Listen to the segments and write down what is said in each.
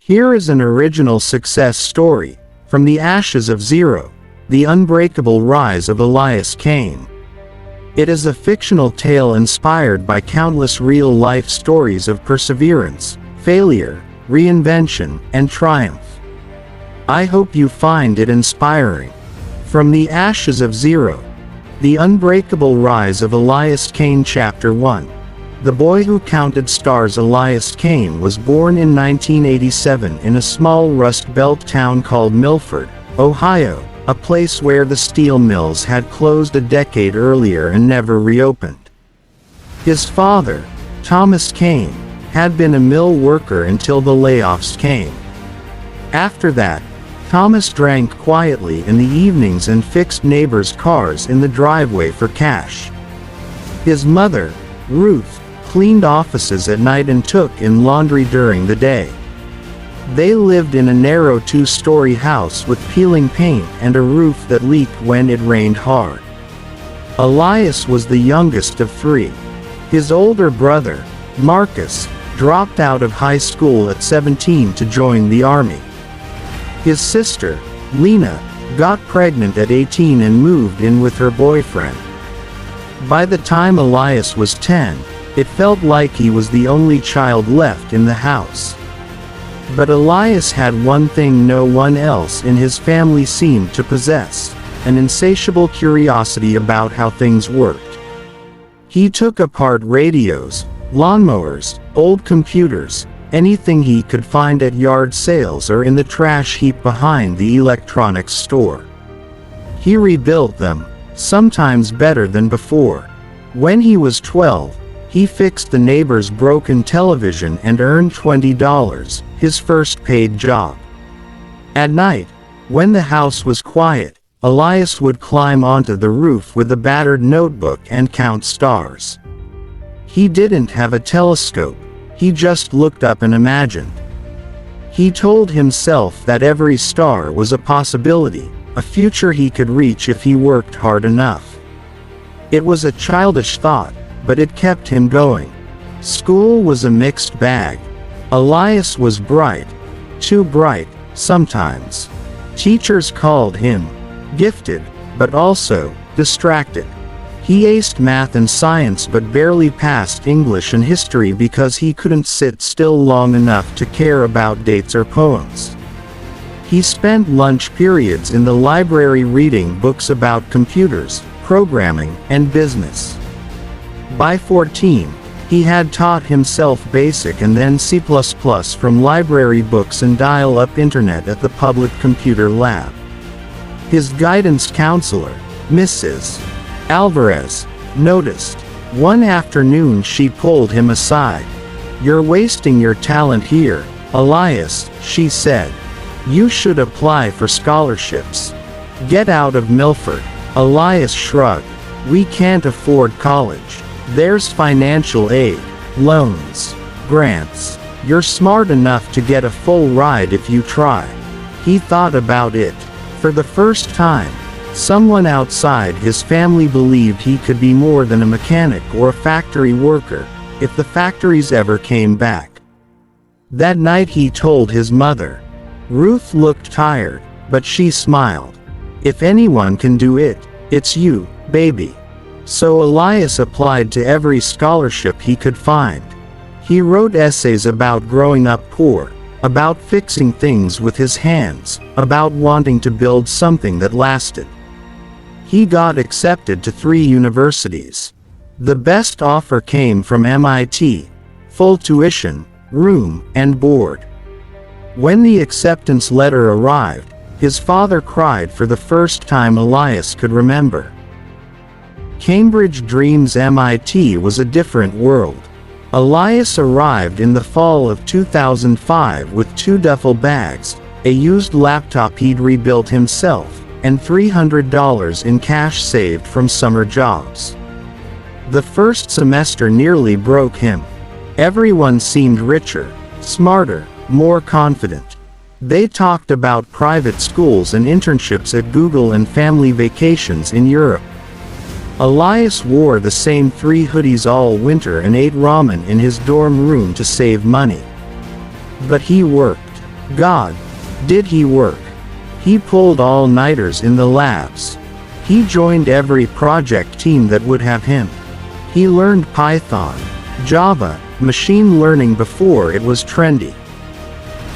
Here is an original success story, From the Ashes of Zero, The Unbreakable Rise of Elias Kane. It is a fictional tale inspired by countless real-life stories of perseverance, failure, reinvention, and triumph. I hope you find it inspiring. From the Ashes of Zero, The Unbreakable Rise of Elias Kane. Chapter 1. The boy who counted stars. Elias Kane was born in 1987 in a small Rust Belt town called Millford, Ohio, a place where the steel mills had closed a decade earlier and never reopened. His father, Thomas Kane, had been a mill worker until the layoffs came. After that, Thomas drank quietly in the evenings and fixed neighbors' cars in the driveway for cash. His mother, Ruth, cleaned offices at night and took in laundry during the day. They lived in a narrow two-story house with peeling paint and a roof that leaked when it rained hard. Elias was the youngest of three. His older brother, Marcus, dropped out of high school at 17 to join the army. His sister, Lena, got pregnant at 18 and moved in with her boyfriend. By the time Elias was 10, it felt like he was the only child left in the house. But Elias had one thing no one else in his family seemed to possess: an insatiable curiosity about how things worked. He took apart radios, lawnmowers, old computers, anything he could find at yard sales or in the trash heap behind the electronics store. He rebuilt them, sometimes better than before. When he was 12, he fixed the neighbor's broken television and earned $20, his first paid job. At night, when the house was quiet, Elias would climb onto the roof with a battered notebook and count stars. He didn't have a telescope, he just looked up and imagined. He told himself that every star was a possibility, a future he could reach if he worked hard enough. It was a childish thought, but it kept him going. School was a mixed bag. Elias was bright, too bright, sometimes. Teachers called him gifted, but also distracted. He aced math and science but barely passed English and history because he couldn't sit still long enough to care about dates or poems. He spent lunch periods in the library reading books about computers, programming, and business. By 14, he had taught himself BASIC and then C++ from library books and dial-up internet at the public computer lab. His guidance counselor, Mrs. Alvarez, noticed. One afternoon she pulled him aside. "You're wasting your talent here, Elias," she said. "You should apply for scholarships. Get out of Millford." Elias shrugged. "We can't afford college. There's financial aid, loans, grants. You're smart enough to get a full ride if you try." He thought about it. For the first time, someone outside his family believed he could be more than a mechanic or a factory worker, if the factories ever came back. That night he told his mother. Ruth looked tired, but she smiled. "If anyone can do it, it's you, baby." So Elias applied to every scholarship he could find. He wrote essays about growing up poor, about fixing things with his hands, about wanting to build something that lasted. He got accepted to 3 universities. The best offer came from MIT, full tuition, room, and board. When the acceptance letter arrived, his father cried for the first time Elias could remember. Cambridge Dreams MIT was a different world. Elias arrived in the fall of 2005 with 2 duffel bags, a used laptop he'd rebuilt himself, and $300 in cash saved from summer jobs. The first semester nearly broke him. Everyone seemed richer, smarter, more confident. They talked about private schools and internships at Google and family vacations in Europe. Elias wore the same 3 hoodies all winter and ate ramen in his dorm room to save money. But he worked. God, did he work? He pulled all-nighters in the labs. He joined every project team that would have him. He learned Python, Java, machine learning before it was trendy.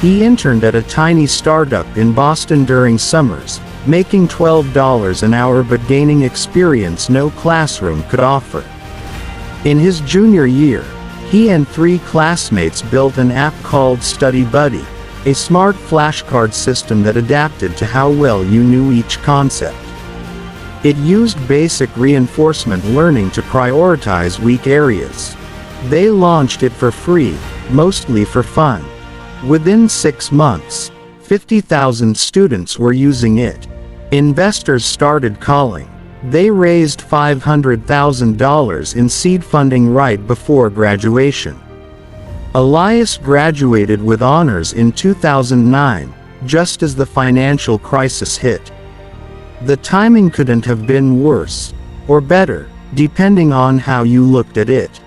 He interned at a tiny startup in Boston during summers, making $12 an hour but gaining experience no classroom could offer. In his junior year, he and 3 classmates built an app called Study Buddy, a smart flashcard system that adapted to how well you knew each concept. It used basic reinforcement learning to prioritize weak areas. They launched it for free, mostly for fun. Within 6 months, 50,000 students were using it. Investors started calling. They raised $500,000 in seed funding right before graduation. Elias graduated with honors in 2009, just as the financial crisis hit. The timing couldn't have been worse, or better, depending on how you looked at it.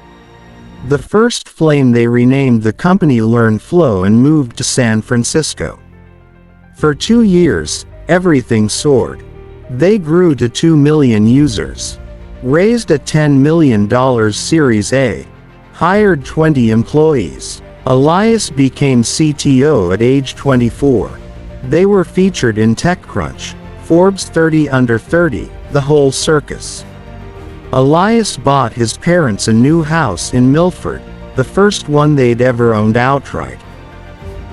The first flame they renamed the company LearnFlow and moved to San Francisco. For 2 years, everything soared. They grew to 2 million users, raised a $10 million Series A, hired 20 employees. Elias became CTO at age 24. They were featured in TechCrunch, Forbes 30 Under 30, the whole circus. Elias bought his parents a new house in Millford, the first one they'd ever owned outright.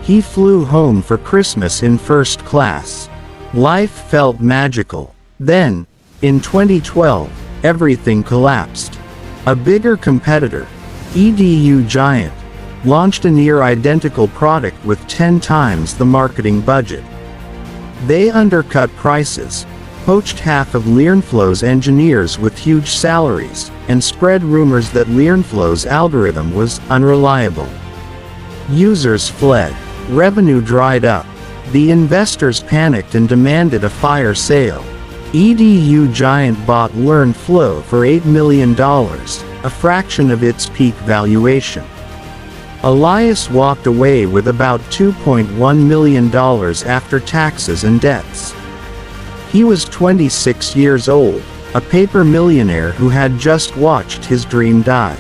He flew home for Christmas in first class. Life felt magical. Then, in 2012, everything collapsed. A bigger competitor, EDU Giant, launched a near-identical product with 10 times the marketing budget. They undercut prices, poached half of LearnFlow's engineers with huge salaries, and spread rumors that LearnFlow's algorithm was unreliable. Users fled. Revenue dried up. The investors panicked and demanded a fire sale. EDU Giant bought LearnFlow for $8 million, a fraction of its peak valuation. Elias walked away with about $2.1 million after taxes and debts. He was 26 years old, a paper millionaire who had just watched his dream die.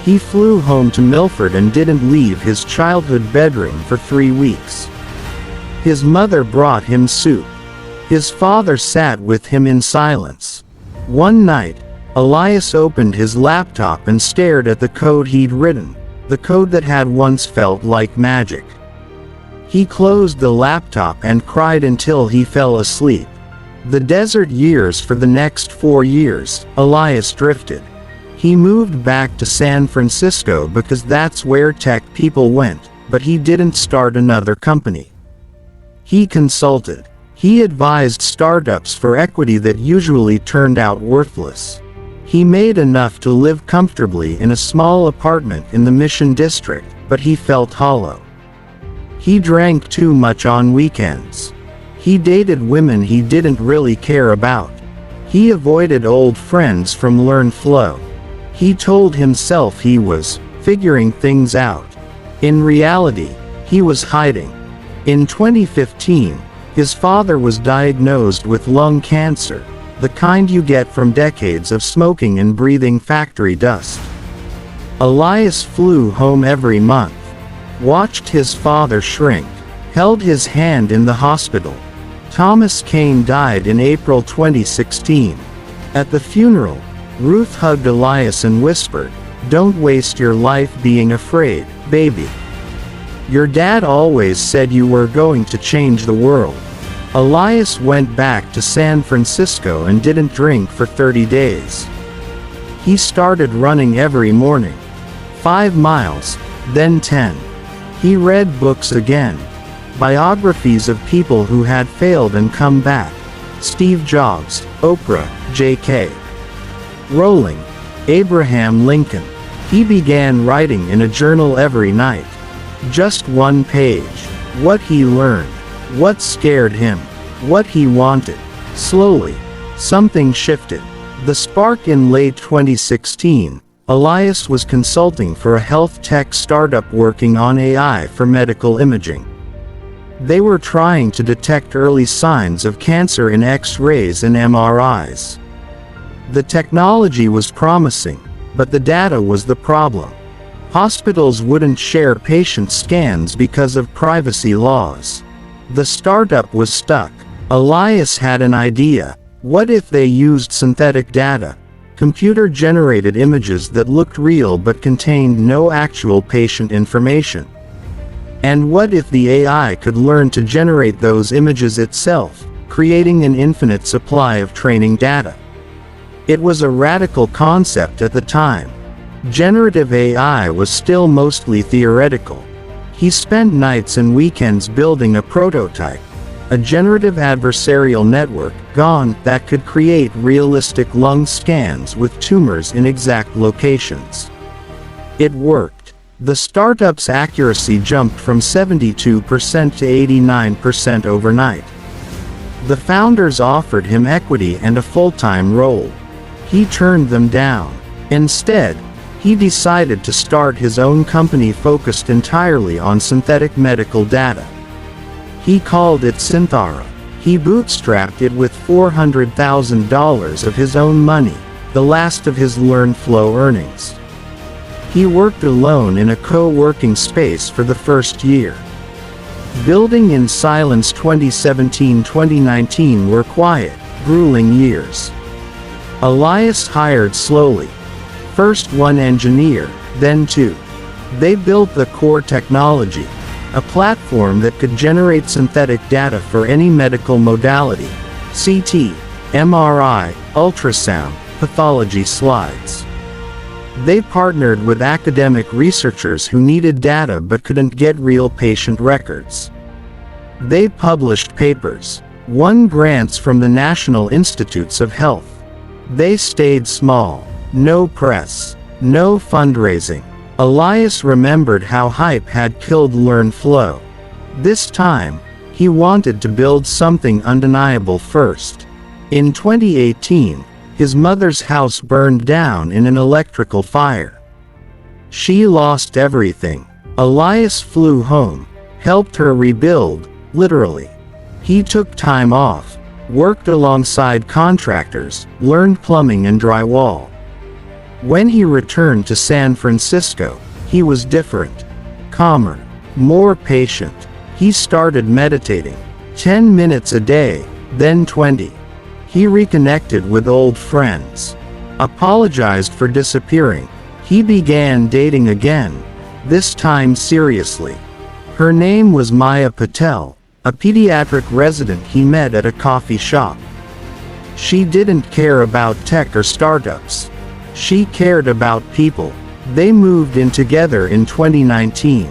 He flew home to Millford and didn't leave his childhood bedroom for 3 weeks. His mother brought him soup. His father sat with him in silence. One night, Elias opened his laptop and stared at the code he'd written, the code that had once felt like magic. He closed the laptop and cried until he fell asleep. The desert years. For the next 4 years, Elias drifted. He moved back to San Francisco because that's where tech people went, but he didn't start another company. He consulted. He advised startups for equity that usually turned out worthless. He made enough to live comfortably in a small apartment in the Mission District, but he felt hollow. He drank too much on weekends. He dated women he didn't really care about. He avoided old friends from LearnFlow. He told himself he was figuring things out. In reality, he was hiding. In 2015, his father was diagnosed with lung cancer, the kind you get from decades of smoking and breathing factory dust. Elias flew home every month, watched his father shrink, held his hand in the hospital. Thomas Kane died in April 2016. At the funeral, Ruth hugged Elias and whispered, "Don't waste your life being afraid, baby. Your dad always said you were going to change the world." Elias went back to San Francisco and didn't drink for 30 days. He started running every morning. 5 miles, then 10. He read books again. Biographies of people who had failed and come back. Steve Jobs, Oprah, J.K. Rowling, Abraham Lincoln. He began writing in a journal every night. Just 1 page. What he learned. What scared him. What he wanted. Slowly, something shifted. The spark. In late 2016, Elias was consulting for a health tech startup working on AI for medical imaging. They were trying to detect early signs of cancer in X-rays and MRIs. The technology was promising, but the data was the problem. Hospitals wouldn't share patient scans because of privacy laws. The startup was stuck. Elias had an idea. What if they used synthetic data? Computer-generated images that looked real but contained no actual patient information. And what if the AI could learn to generate those images itself, creating an infinite supply of training data? It was a radical concept at the time. Generative AI was still mostly theoretical. He spent nights and weekends building a prototype, a generative adversarial network, GAN, that could create realistic lung scans with tumors in exact locations. It worked. The startup's accuracy jumped from 72% to 89% overnight. The founders offered him equity and a full-time role. He turned them down. Instead, he decided to start his own company focused entirely on synthetic medical data. He called it Synthara. He bootstrapped it with $400,000 of his own money, the last of his LearnFlow earnings. He worked alone in a co-working space for the first year. Building in silence. 2017-2019 were quiet, grueling years. Elias hired slowly. First one engineer, then two. They built the core technology, a platform that could generate synthetic data for any medical modality: CT, MRI, ultrasound, pathology slides. They partnered with academic researchers who needed data but couldn't get real patient records. They published papers, won grants from the National Institutes of Health. They stayed small. No press, no fundraising. Elias remembered how hype had killed LearnFlow. This time, he wanted to build something undeniable first. In 2018, his mother's house burned down in an electrical fire. She lost everything. Elias flew home, helped her rebuild, literally. He took time off, worked alongside contractors, learned plumbing and drywall. When he returned to San Francisco, he was different. Calmer, more patient. He started meditating. 10 minutes a day, then 20. He reconnected with old friends. Apologized for disappearing. He began dating again, this time seriously. Her name was Maya Patel, a pediatric resident he met at a coffee shop. She didn't care about tech or startups. She cared about people. They moved in together in 2019.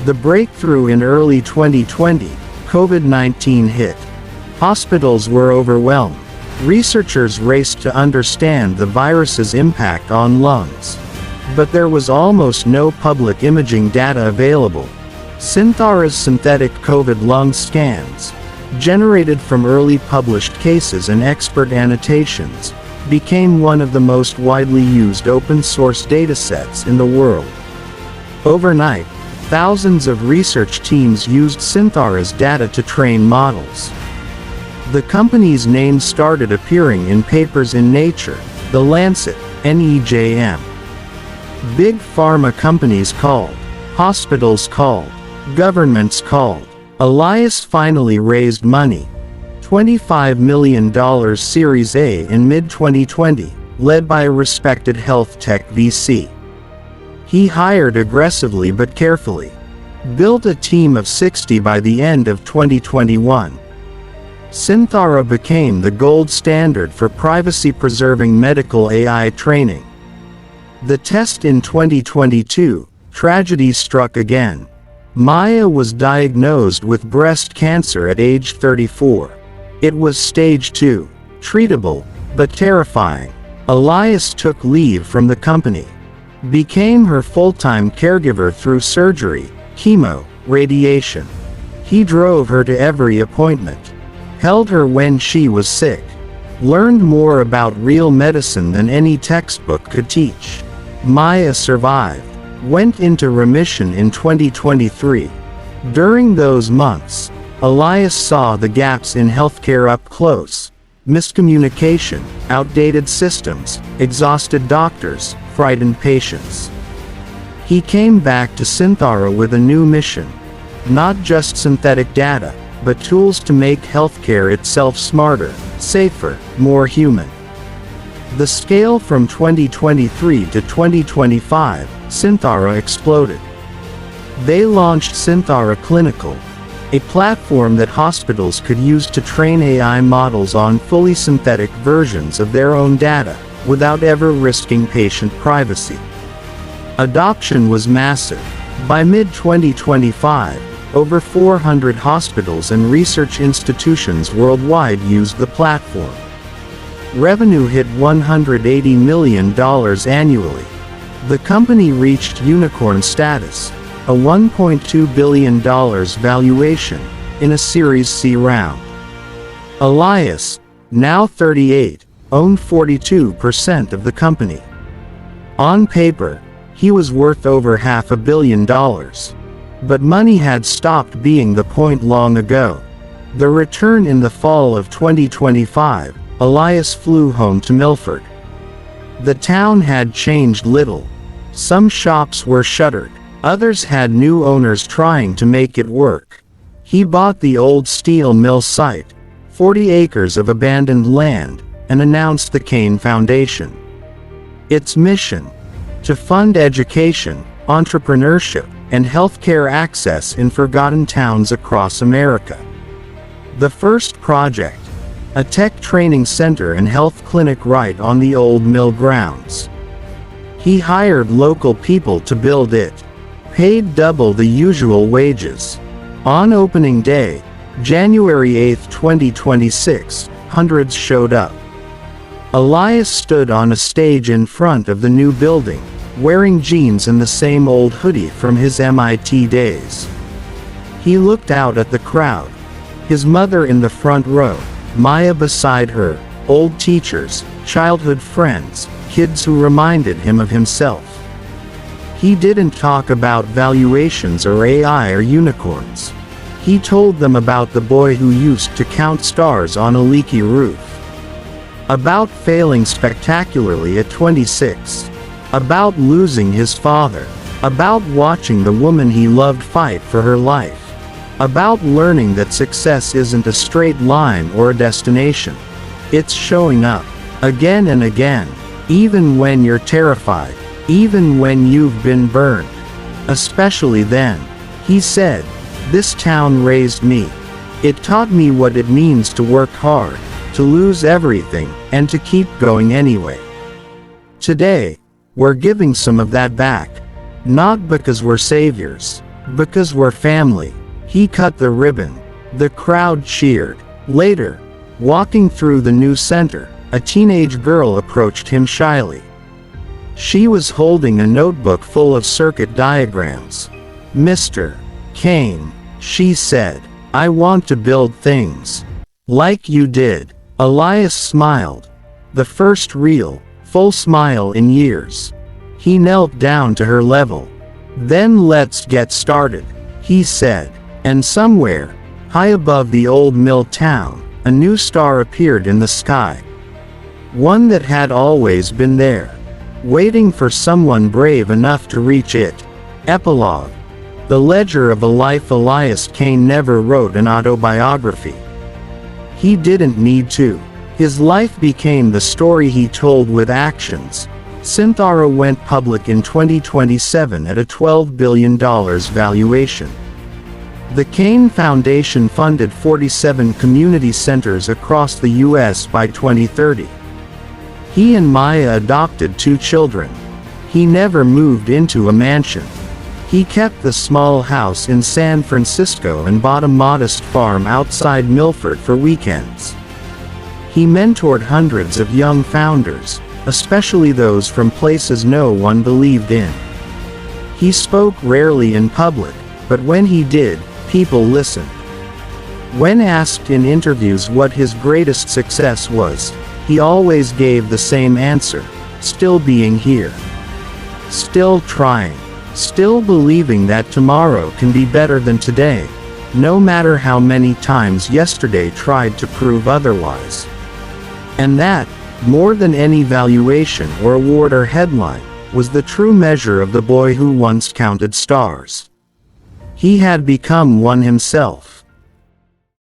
The breakthrough in early 2020, COVID-19 hit. Hospitals were overwhelmed. Researchers raced to understand the virus's impact on lungs. But there was almost no public imaging data available. Synthara's synthetic COVID lung scans, generated from early published cases and expert annotations, became one of the most widely used open-source datasets in the world. Overnight, thousands of research teams used Synthara's data to train models. The company's name started appearing in papers in Nature, The Lancet, NEJM. Big pharma companies called, hospitals called, governments called. Elias finally raised money. $25 million Series A in mid-2020, led by a respected health tech VC. He hired aggressively but carefully. Built a team of 60 by the end of 2021. Synthara became the gold standard for privacy-preserving medical AI training. The test in 2022, tragedy struck again. Maya was diagnosed with breast cancer at age 34. It was stage 2, treatable, but terrifying. Elias took leave from the company. Became her full-time caregiver through surgery, chemo, radiation. He drove her to every appointment. Held her when she was sick. Learned more about real medicine than any textbook could teach. Maya survived. Went into remission in 2023. During those months, Elias saw the gaps in healthcare up close: miscommunication, outdated systems, exhausted doctors, frightened patients. He came back to Synthara with a new mission: not just synthetic data, but tools to make healthcare itself smarter, safer, more human. The scale from 2023 to 2025, Synthara exploded. They launched Synthara Clinical, a platform that hospitals could use to train AI models on fully synthetic versions of their own data, without ever risking patient privacy. Adoption was massive. By mid-2025, over 400 hospitals and research institutions worldwide used the platform. Revenue hit $180 million annually. The company reached unicorn status, a $1.2 billion valuation, in a Series C round. Elias, now 38, owned 42% of the company. On paper, he was worth over $500 million. But money had stopped being the point long ago. The return in the fall of 2025, Elias flew home to Millford. The town had changed little. Some shops were shuttered. Others had new owners trying to make it work. He bought the old steel mill site, 40 acres of abandoned land, and announced the Kane Foundation. Its mission: to fund education, entrepreneurship, and healthcare access in forgotten towns across America. The first project, a tech training center and health clinic right on the old mill grounds. He hired local people to build it, paid double the usual wages. On opening day, January 8, 2026, hundreds showed up. Elias stood on a stage in front of the new building, wearing jeans and the same old hoodie from his MIT days. He looked out at the crowd. His mother in the front row, Maya beside her, old teachers, childhood friends, kids who reminded him of himself. He didn't talk about valuations or AI or unicorns. He told them about the boy who used to count stars on a leaky roof. About failing spectacularly at 26. About losing his father. About watching the woman he loved fight for her life. About learning that success isn't a straight line or a destination. It's showing up, again and again, even when you're terrified, even when you've been burned. Especially then. He said, "This town raised me. It taught me what it means to work hard, to lose everything, and to keep going anyway." Today, we're giving some of that back. Not because we're saviors, because we're family. He cut the ribbon. The crowd cheered. Later, walking through the new center, a teenage girl approached him shyly. She was holding a notebook full of circuit diagrams. "Mr. Kane," she said, "I want to build things like you did." Elias smiled. The first real, full smile in years. He knelt down to her level. "Then let's get started," he said. And somewhere, high above the old mill town, a new star appeared in the sky. One that had always been there, waiting for someone brave enough to reach it. Epilogue. The ledger of a life. Elias Kane never wrote an autobiography. He didn't need to. His life became the story he told with actions. Synthara went public in 2027 at a $12 billion valuation. The Kane Foundation funded 47 community centers across the U.S. by 2030. He and Maya adopted 2 children. He never moved into a mansion. He kept the small house in San Francisco and bought a modest farm outside Millford for weekends. He mentored hundreds of young founders, especially those from places no one believed in. He spoke rarely in public, but when he did, people listened. When asked in interviews what his greatest success was, he always gave the same answer: still being here. Still trying. still believing that tomorrow can be better than today, no matter how many times yesterday tried to prove otherwise. And that, more than any valuation or award or headline, was the true measure of the boy who once counted stars. He had become one himself.